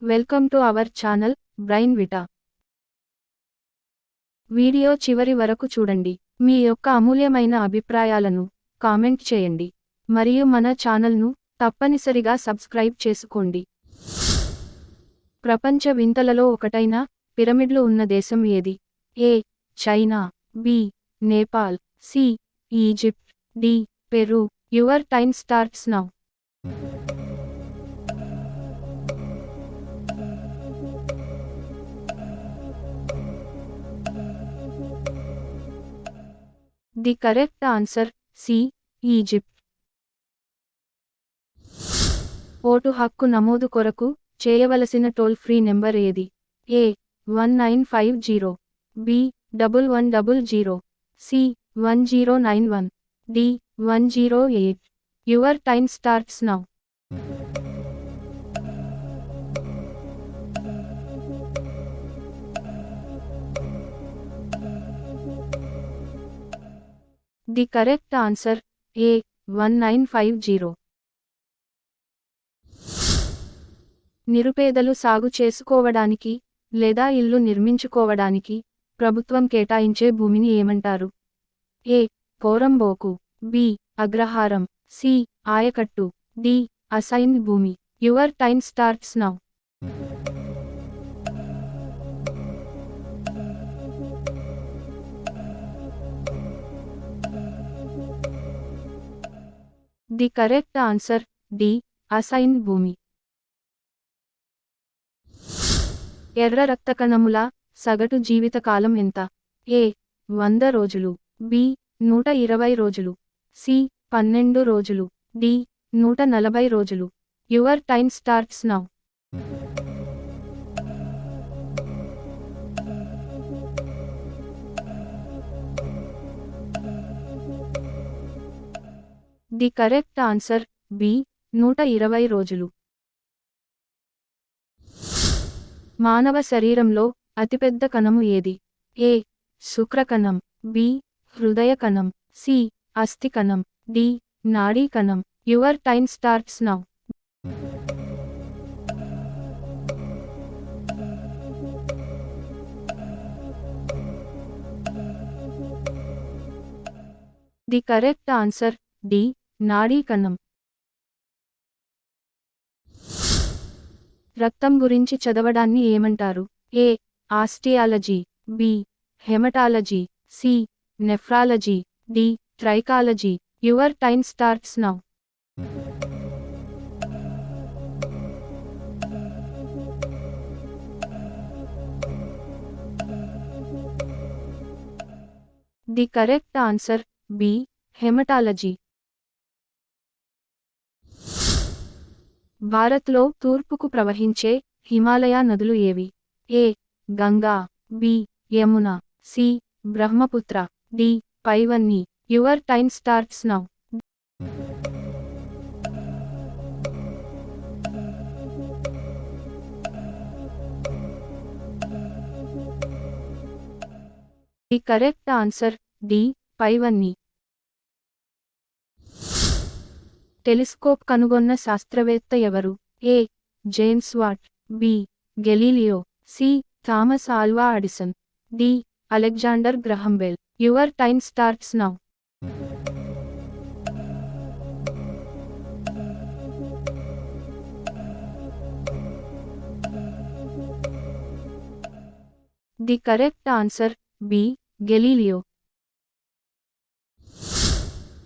Welcome to our channel brain Vita. Video చివరి వరకు చూడండి. మీ యొక్క అమూల్యమైన అభిప్రాయాలను కామెంట్ చేయండి మరియు మన ఛానల్ను తప్పనిసరిగా సబ్స్క్రైబ్ చేసుకోండి. ప్రపంచ వింతలలో ఒకటైన పిరమిడ్లు ఉన్న దేశం ఏది? A. China, B. Nepal, C. Egypt, D. Peru. Your time starts now. The correct answer C. Egypt. ఓటు హక్కు నమోదు కొరకు చేయవలసిన టోల్ ఫ్రీ నెంబర్ ఏది? A. 1950, B. 1100, C. 1091, D. 108. Your time starts now. The correct answer A. 1950. నిరుపేదలు సాగు చేసుకోవడానికి లేదా ఇల్లు నిర్మించుకోవడానికి ప్రభుత్వం కేటాయించే భూమిని ఏమంటారు? ఏ. పోరంబోకు, బి. అగ్రహారం, సి. ఆయకట్టు, డి. అసైన్డ్ భూమి. Your time starts now. The correct answer D. Assigned భూమి. ఎర్ర రక్త కణముల సగటు జీవితకాలం ఎంత? ఏ. 100 రోజులు, బి. 120 రోజులు, సి. 12 రోజులు, డి. 140 రోజులు. Your time starts now. The correct answer B. 120 రోజులు. మానవ శరీరంలో అతిపెద్ద కణము ఏది? ఏ. శుక్రకణం, బి. హృదయ కణం, సి. అస్థి కణం, డి. నాడీ కణం. Your time starts now. The correct answer D. నాడీ కణం. రక్తం గురించి చదవడాన్ని ఏమంటారు? A. Osteology, B. Haematology, C. Nephrology, D. Trichology. Your time starts now. The correct answer B. Haematology. భారత్లో తూర్పుకు ప్రవహించే హిమాలయ నదులు ఏవి? A. Ganga, B. Yamuna, C. Brahmaputra, D. పైవన్నీ. Your time starts now. The correct answer D. పైవన్నీ. టెలిస్కోప్ కనుగొన్న శాస్త్రవేత్త ఎవరు? A. James Watt, B. Galileo, C. Thomas Alva Edison, D. Alexander Graham Bell. Your time starts now. The correct answer B. Galileo.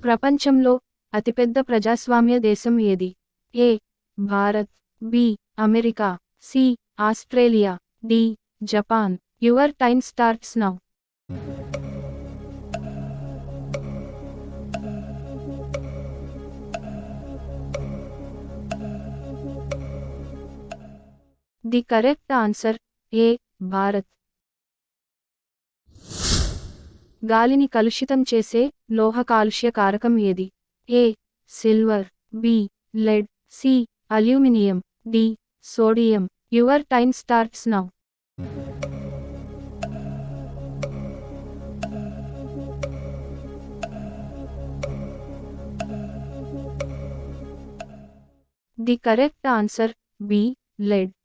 ప్రపంచంలో అతిపెద్ద ప్రజాస్వామ్య దేశం ఏది? A. Bharat, B. America, C. Australia, D. Japan. Your time starts now. The correct answer A. Bharat. గాలిని కలుషితం చేసే లోహ కాలుష్య కారకం ఏది? ఏ. Silver, B. Lead, C. Aluminium, D. Sodium. Your time starts now. The correct answer B. lead.